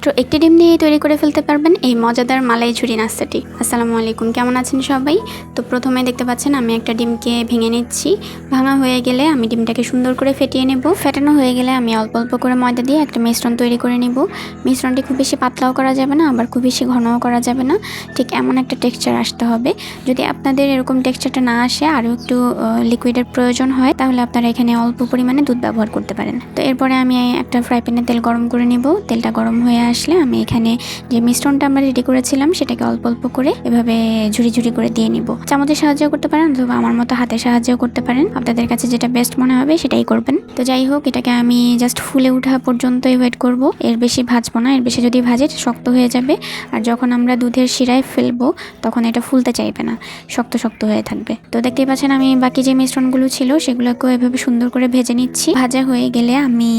মাত্র একটি ডিম দিয়ে তৈরি করে ফেলতে পারবেন এই মজাদার মালাই ঝুরি নাস্তাটি। আসসালামু আলাইকুম, কেমন আছেন সবাই? তো প্রথমে দেখতে পাচ্ছেন আমি একটা ডিমকে ভেঙে নিচ্ছি। ভাঙা হয়ে গেলে আমি ডিমটাকে সুন্দর করে ফেটিয়ে নেব। ফেটানো হয়ে গেলে আমি অল্প অল্প করে ময়দা দিয়ে একটা মিশ্রণ তৈরি করে নেব। মিশ্রণটি খুব বেশি পাতলাও করা যাবে না, আবার খুব বেশি ঘনও করা যাবে না, ঠিক এমন একটা টেক্সচার আসতে হবে। যদি আপনাদের এরকম টেক্সচারটা না আসে, আরও একটু লিকুইডের প্রয়োজন হয়, তাহলে আপনারা এখানে অল্প পরিমাণে দুধ ব্যবহার করতে পারেন। তো এরপরে আমি একটা ফ্রাই প্যানে তেল গরম করে নেব। তেলটা গরম হয়ে আসলে আমি এখানে যে মিশ্রণটা আমরা রেডি করেছিলাম সেটাকে অল্প অল্প করে এভাবে ঝুরি ঝুরি করে দিয়ে নিব। চামচের সাহায্যও করতে পারেন অথবা আমার মতো হাতের সাহায্যও করতে পারেন, আপনাদের কাছে যেটা বেস্ট মনে হবে সেটাই করবেন। তো যাই হোক, এটাকে আমি জাস্ট ফুলে ওঠা পর্যন্তই ওয়েট করব, এর বেশি ভাজবো না। এর বেশি যদি ভাজি শক্ত হয়ে যাবে, আর যখন আমরা দুধের শিরায় ফেলবো তখন এটা ফুলতে চাইবে না, শক্ত শক্ত হয়ে থাকবে। তো দেখতেই পাচ্ছেন আমি বাকি যে মিশ্রণগুলো ছিল সেগুলোকেও এভাবে সুন্দর করে ভেজে নিচ্ছি। ভাজা হয়ে গেলে আমি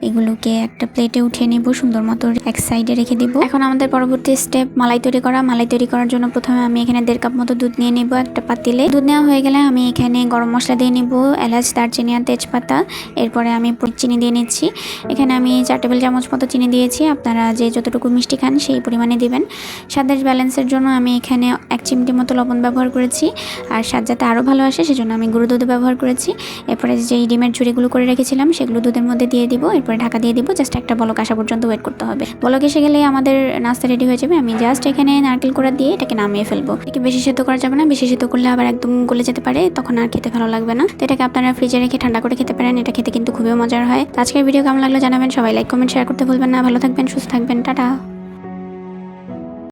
এগুলোকে একটা প্লেটে উঠিয়ে নিব, সুন্দর মতো এক সাইডে রেখে দিব। এখন আমাদের পরবর্তী স্টেপ মালাই তৈরি করা। মালাই তৈরি করার জন্য প্রথমে আমি এখানে 1.5 কাপ মতো দুধ নিয়ে নিব একটা পাতিলে। দুধ নেওয়া হয়ে গেলে আমি এখানে গরম মশলা দিয়ে নিব, এলাচ, দারচিনি আর তেজপাতা। এরপরে আমি চিনি দিয়ে নিচ্ছি। এখানে আমি 4 টেবিল চামচ মতো চিনি দিয়েছি, আপনারা যে যতটুকু মিষ্টি খান সেই পরিমাণে দিবেন। স্বাদের ব্যালেন্সের জন্য আমি এখানে 1 চিমটি মতো লবণ ব্যবহার করেছি, আর স্বাদ যাতে আরও ভালো আসে সেজন্য আমি গুঁড়ো দুধ ব্যবহার করেছি। এরপরে যেই ডিমের ঝুড়িগুলো করে রেখেছিলাম সেগুলো দুধের মধ্যে দিয়ে দিব, এরপরে ঢাকা দিয়ে দিব। জাস্ট একটা বলক আসা পর্যন্ত ওয়েট করতে হবে। বলক এসে গেলে আমাদের নাস্তা রেডি হয়ে যাবে। আমি জাস্ট এখানে নারকেল কোড়া দিয়ে এটাকে নামিয়ে ফেলবো। এটাকে বেশি সেদ্ধ করা যাবে না, বেশি সেদ্ধ করলে আবার একদম গলে যেতে পারে, তখন আর খেতে ভালো লাগবে না। তো এটাকে আপনারা ফ্রিজে রেখে ঠান্ডা করে খেতে পারেন, এটা খেতে কিন্তু খুবই মজার হয়। আজকের ভিডিও কেমন লাগলো জানাবেন। সবাই লাইক, কমেন্ট, শেয়ার করতে ভুলবেন না। ভালো থাকবেন, সুস্থ থাকবেন, টাটা।